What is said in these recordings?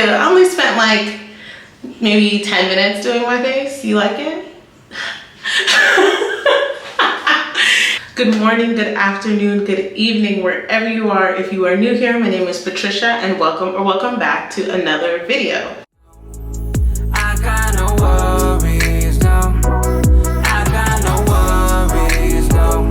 I only spent like maybe 10 minutes doing my face. You like it? Good morning, good afternoon, good evening, wherever you are. If you are new here, my name is Patricia and welcome back to another video. I got no worries, no. I got no worries, no.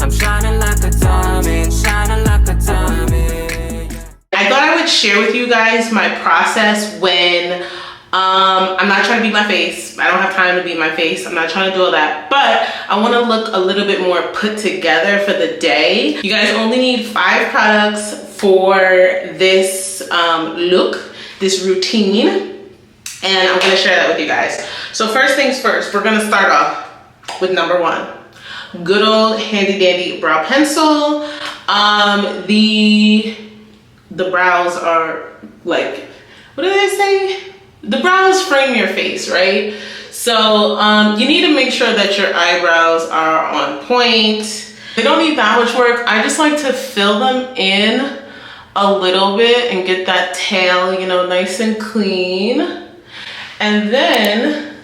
I'm shining like a diamond, shining like a diamond. I thought I would share with you guys my process when I'm not trying to beat my face. I don't have time to beat my face. I'm not trying to do all that, but I want to look a little bit more put together for the day. You guys only need 5 products for this look, this routine, and I'm going to share that with you guys. So first things first, we're going to start off with number 1. Good old handy dandy brow pencil. The brows are like, what do they say? The brows frame your face, right? So you need to make sure that your eyebrows are on point. They don't need that much work. I just like to fill them in a little bit and get that tail, you know, nice and clean. And then,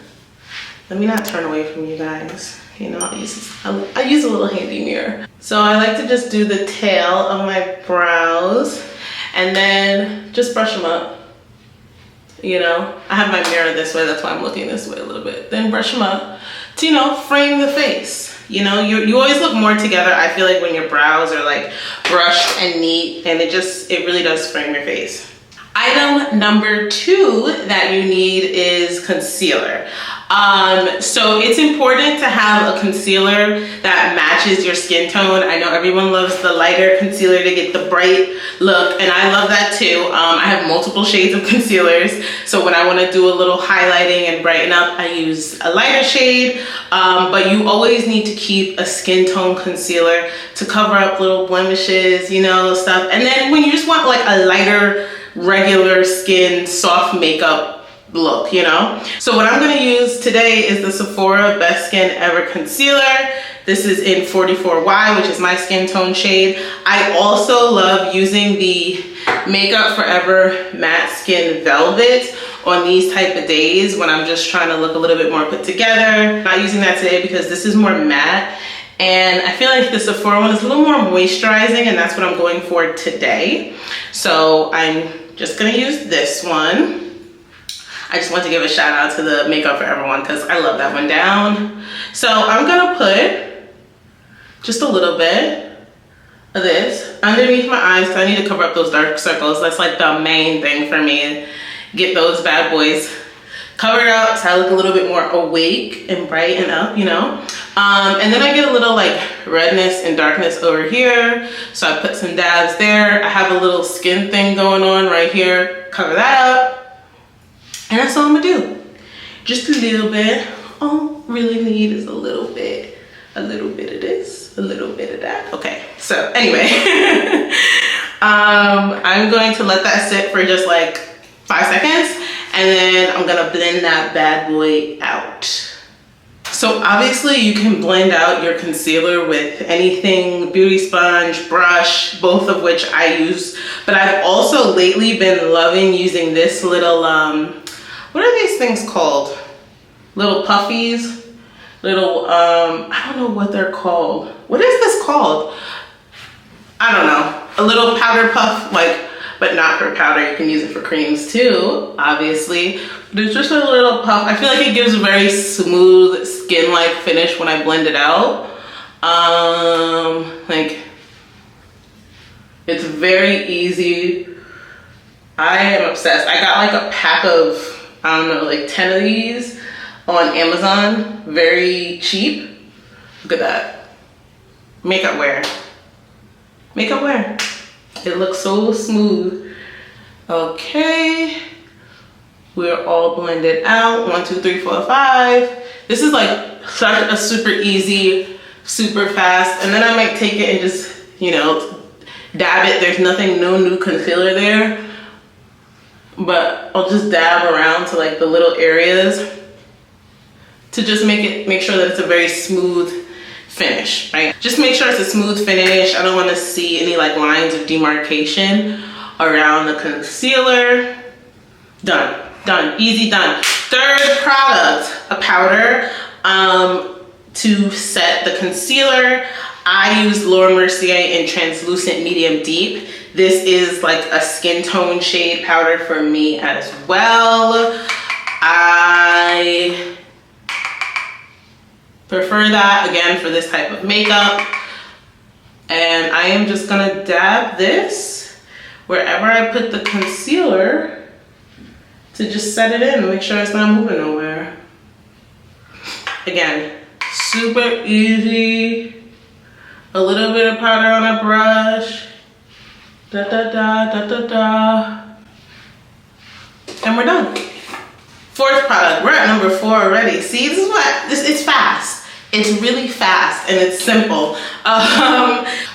let me not turn away from you guys. You know, I use a little handy mirror. So I like to just do the tail of my brows and then just brush them up. You know, I have my mirror this way, that's why I'm looking this way a little bit. Then brush them up to, you know, frame the face. You know, you always look more together, I feel like, when your brows are like brushed and neat, and it really does frame your face. Item number 2 that you need is concealer. So it's important to have a concealer that matches your skin tone. I know everyone loves the lighter concealer to get the bright look, and I love that too. I have multiple shades of concealers, so when I want to do a little highlighting and brighten up, I use a lighter shade, but you always need to keep a skin tone concealer to cover up little blemishes, you know, stuff. And then when you just want like a lighter, regular skin, soft makeup look, you know. So what I'm going to use today is the Sephora Best Skin Ever Concealer. This is in 44Y, which is my skin tone shade. I also love using the Makeup Forever Matte Skin Velvet on these type of days when I'm just trying to look a little bit more put together. I'm not using that today because this is more matte, and I feel like the Sephora one is a little more moisturizing, and that's what I'm going for today. So I'm just going to use this one. I just want to give a shout out to the Makeup Forever one because I love that one down. So I'm gonna put just a little bit of this underneath my eyes because I need to cover up those dark circles. That's like the main thing for me. Get those bad boys covered up so I look a little bit more awake and brighten up, you know. And then I get a little like redness and darkness over here. So I put some dabs there. I have a little skin thing going on right here. Cover that up. And that's all I'm gonna do. Just a little bit. All really need is a little bit of this, a little bit of that. Okay, so anyway, I'm going to let that sit for just like 5 seconds, and then I'm gonna blend that bad boy out. So obviously you can blend out your concealer with anything, beauty sponge, brush, both of which I use, but I've also lately been loving using this little, what are these things called? Little puffies? Little, I don't know what they're called. What is this called? I don't know. A little powder puff, like, but not for powder. You can use it for creams too, obviously. But it's just a little puff. I feel like it gives a very smooth skin-like finish when I blend it out. Like, it's very easy. I am obsessed. I got like a pack of, I don't know, like 10 of these on Amazon, very cheap. Look at that. Makeup wear. Makeup wear. It looks so smooth. Okay. We're all blended out. 1, 2, 3, 4, 5. This is like such a super easy, super fast. And then I might take it and just, you know, dab it. There's nothing, no new concealer there. But I'll just dab around to like the little areas to just make sure that it's a very smooth finish, right? Just make sure it's a smooth finish. I don't want to see any like lines of demarcation around the concealer. Done, easy done. Third product, a powder to set the concealer. I use Laura Mercier in Translucent Medium Deep. This is like a skin tone shade powder for me as well. I prefer that again for this type of makeup. And I am just gonna dab this wherever I put the concealer to just set it in and make sure it's not moving nowhere. Again, super easy. A little bit of powder on a brush. Da da da da da da. And we're done. Fourth product, we're at number 4 already. See, this is what, it's fast. It's really fast and it's simple.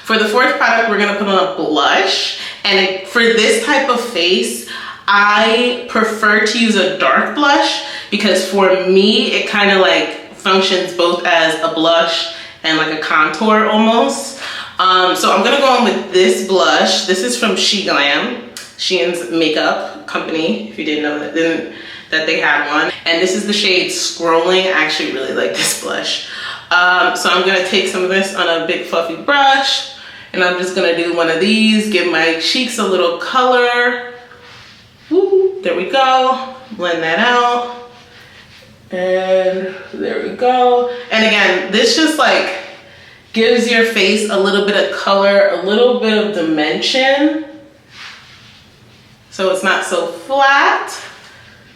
For the fourth product, we're gonna put on a blush. And for this type of face, I prefer to use a dark blush because for me, it kind of like functions both as a blush and like a contour almost. So I'm gonna go on with this blush. This is from SheGlam, Shein's makeup company, if you didn't know that they had one. And this is the shade Scrolling. I actually really like this blush. So I'm gonna take some of this on a big fluffy brush and I'm just gonna do one of these, give my cheeks a little color. Woo, there we go, blend that out. And there we go. And again, this just like gives your face a little bit of color, a little bit of dimension. So it's not so flat.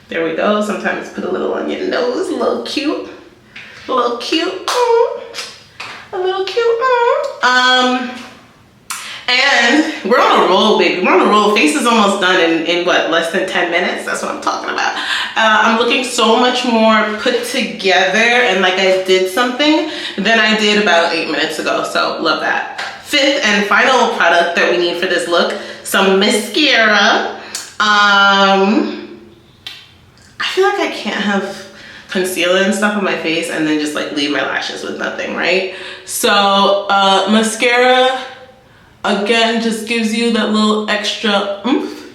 There we go. Sometimes put a little on your nose, a little cute. A little cute. A little cute. And we're on a roll, baby. We're on a roll. Face is almost done in what, less than 10 minutes? That's what I'm talking about. I'm looking so much more put together and like I did something than I did about 8 minutes ago. So love that. Fifth and final product that we need for this look, some mascara. I feel like I can't have concealer and stuff on my face and then just like leave my lashes with nothing, right? So mascara, again, just gives you that little extra oomph,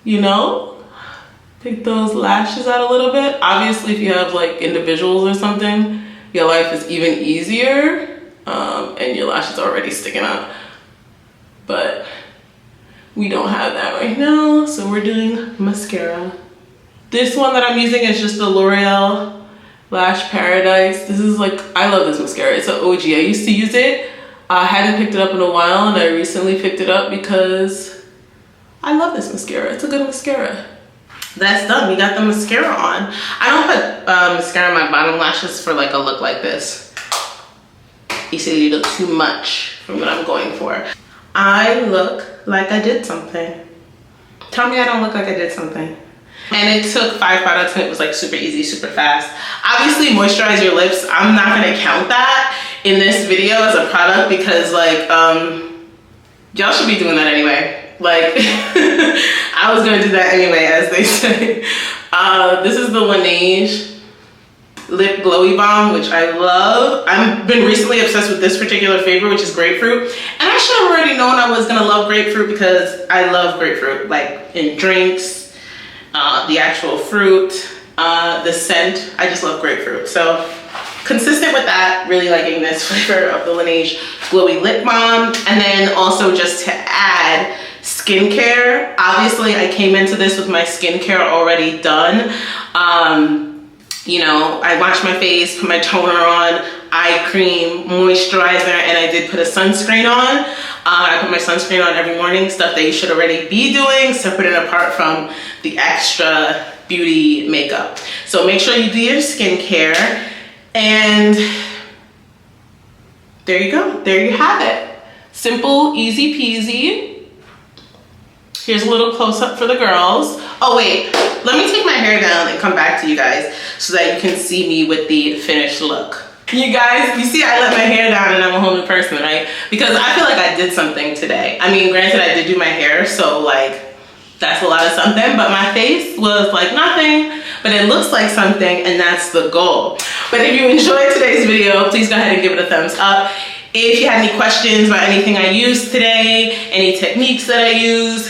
you know? Pick those lashes out a little bit. Obviously, if you have like individuals or something, your life is even easier and your lashes are already sticking out. But we don't have that right now, so we're doing mascara. This one that I'm using is just the L'Oreal Lash Paradise. This is like, I love this mascara. It's an OG. I used to use it. I hadn't picked it up in a while and I recently picked it up because I love this mascara. It's a good mascara. That's done. We got the mascara on. I don't put mascara on my bottom lashes for like a look like this. You see, you look too much from what I'm going for. I look like I did something. Tell me I don't look like I did something. And it took 5 products and it was like super easy, super fast. Obviously, moisturize your lips. I'm not gonna count that in this video as a product because like, y'all should be doing that anyway. Like, I was gonna do that anyway, as they say. This is the Laneige Lip Glowy Balm, which I love. I've been recently obsessed with this particular flavor, which is grapefruit. And I should have already known I was gonna love grapefruit because I love grapefruit, like in drinks, the actual fruit, the scent. I just love grapefruit. So consistent with that, really liking this flavor of the Laneige Glowy Lip Balm. And then also just to add skincare. Obviously, I came into this with my skincare already done. You know, I washed my face, put my toner on, eye cream, moisturizer, and I did put a sunscreen on. I put my sunscreen on every morning, stuff that you should already be doing, separate and apart from the extra beauty makeup. So make sure you do your skincare, and there you go. There you have it. Simple, easy peasy. Here's a little close-up for the girls. Oh wait, let me take my hair down and come back to you guys so that you can see me with the finished look. You guys, you see I let my hair down and I'm a whole new person, right? Because I feel like I did something today. I mean, granted, I did do my hair, so like, that's a lot of something, but my face was like nothing, but it looks like something, and that's the goal. But if you enjoyed today's video, please go ahead and give it a thumbs up. If you had any questions about anything I used today, any techniques that I use,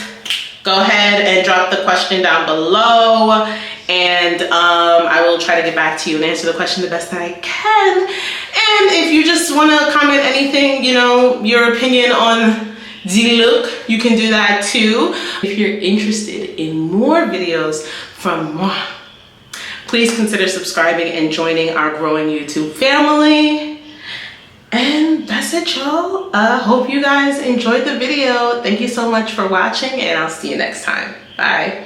go ahead and drop the question down below, and I will try to get back to you and answer the question the best that I can. And if you just want to comment anything, you know, your opinion on the look, you can do that too. If you're interested in more videos from moi, please consider subscribing and joining our growing YouTube family. And that's it, y'all. Hope you guys enjoyed the video. Thank you so much for watching, and I'll see you next time. Bye.